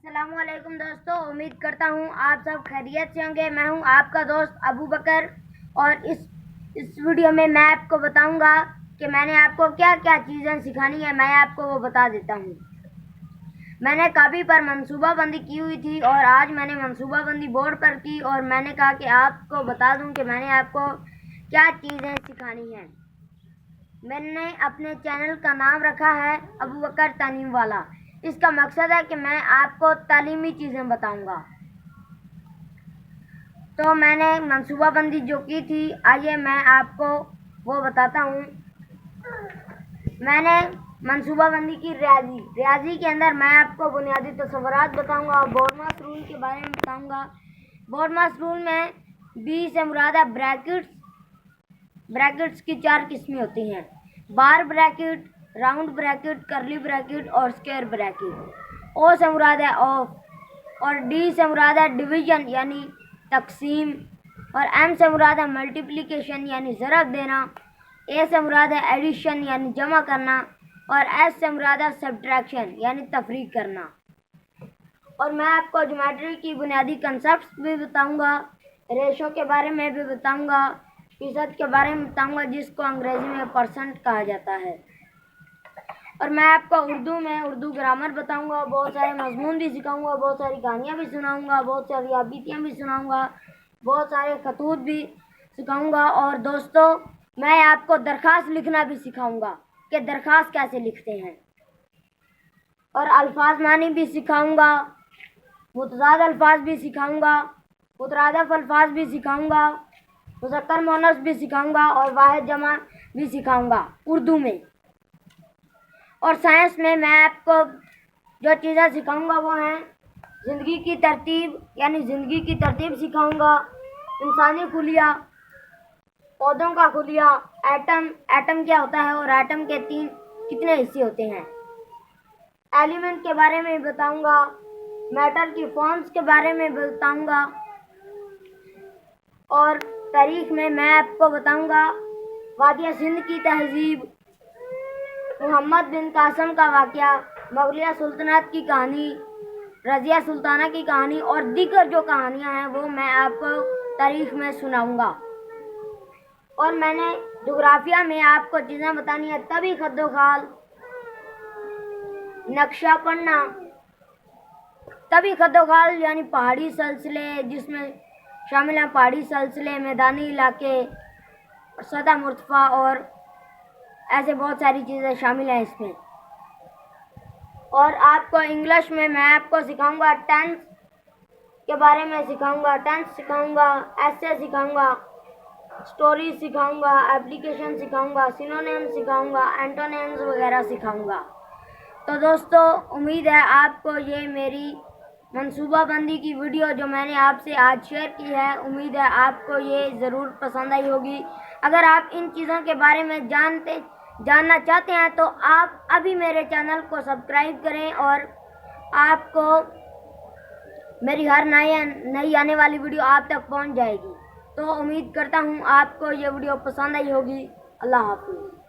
अस्सलाम वालेकुम दोस्तों, उम्मीद करता हूँ आप सब खैरियत से होंगे। मैं हूँ आपका दोस्त अबू बकर और इस वीडियो में मैं आपको बताऊँगा कि मैंने आपको क्या क्या चीज़ें सिखानी है। मैं आपको वो बता देता हूँ। मैंने काफ़ी पर मंसूबाबंदी की हुई थी और आज मैंने मंसूबाबंदी बोर्ड पर की और मैंने कहा कि आपको बता दूँ कि मैंने आपको क्या चीज़ें सिखानी हैं। मैंने अपने चैनल का नाम रखा है अबू बकर तालीम वाला। इसका मकसद है कि मैं आपको तालीमी चीज़ें बताऊंगा। तो मैंने मंसूबाबंदी जो की थी, आइए मैं आपको वो बताता हूँ। मैंने मंसूबाबंदी की रियाजी के अंदर मैं आपको बुनियादी तस्वुरात बताऊंगा। बोर्डमास रूल के बारे में बताऊंगा। बोर्डमास रूल में बी से मुराद है ब्रैकेट्स की 4 किस्में होती हैं: bar bracket, round bracket, curly bracket और स्क्वायर ब्रैकेट। ओ से मुराद है ऑफ और डी से मुराद है डिवीजन यानी तकसीम और एम से मुराद है मल्टीप्लिकेशन यानी ज़रब देना। ए से मुराद है एडिशन यानी जमा करना और एस से मुराद है सब्ट्रैक्शन यानी तफरीक करना। और मैं आपको ज्योमेट्री की बुनियादी कंसेप्ट भी बताऊंगा, रेशो के बारे में भी बताऊंगा, फीसद के बारे में बताऊंगा जिसको अंग्रेजी में परसेंट कहा जाता है। और मैं आपको उर्दू ग्रामर बताऊंगा, बहुत सारे मजमून भी सिखाऊंगा, बहुत सारी कहानियाँ भी सुनाऊंगा, बहुत सारी आबितियाँ भी सुनाऊंगा, बहुत सारे खतूत भी सिखाऊंगा। और दोस्तों, मैं आपको दरख्वास्त लिखना भी सिखाऊंगा कि दरख्वास्त कैसे लिखते हैं। और अल्फाज मानी भी सिखाऊंगा, मुतज़ाद अल्फाज भी सिखाऊंगा, मुतरादिफ अल्फाज भी सिखाऊंगा, मुज़क्कर मुअन्नस भी सिखाऊंगा और वाहिद जमा भी सिखाऊंगा उर्दू में। और साइंस में मैं आपको जो चीज़ें सिखाऊंगा वो हैं ज़िंदगी की तरतीब यानी ज़िंदगी की तरतीब सिखाऊंगा, इंसानी खुलिया, पौधों का खुलिया, एटम क्या होता है और एटम के कितने हिस्से होते हैं, एलिमेंट के बारे में बताऊंगा, मेटल की फॉर्म्स के बारे में बताऊंगा। और तारीख में मैं आपको बताऊंगा वादिया सिंध की तहजीब, मोहम्मद बिन कासिम का वाक़या, मुग़लिया सुल्तनत की कहानी, रज़िया सुल्ताना की कहानी और दीगर जो कहानियाँ हैं वो मैं आपको तारीख में सुनाऊंगा। और मैंने जोग्राफिया में आपको चीज़ें बतानी है, तभी खद्दोखाल, नक्शा पढ़ना, तभी खद्दोखाल यानी पहाड़ी सिलसिले जिसमें शामिल हैं पहाड़ी सिलसिले, मैदानी इलाके, सतह मुर्तफा और ऐसे बहुत सारी चीज़ें शामिल हैं इसमें। और आपको इंग्लिश में मैं आपको सिखाऊंगा टेंस के बारे में सिखाऊंगा, टेंस सिखाऊंगा, एसे सिखाऊंगा, स्टोरी सिखाऊंगा, एप्लीकेशन सिखाऊंगा, सिनोनिम सिखाऊंगा, एंटोनिम्स वगैरह सिखाऊंगा। तो दोस्तों, उम्मीद है आपको ये मेरी मंसूबाबंदी की वीडियो जो मैंने आपसे आज शेयर की है, उम्मीद है आपको ये ज़रूर पसंद आई होगी। अगर आप इन चीज़ों के बारे में जानना चाहते हैं तो आप अभी मेरे चैनल को सब्सक्राइब करें और आपको मेरी हर नई आने वाली वीडियो आप तक पहुंच जाएगी। तो उम्मीद करता हूं आपको ये वीडियो पसंद आई होगी। अल्लाह हाफ़िज़।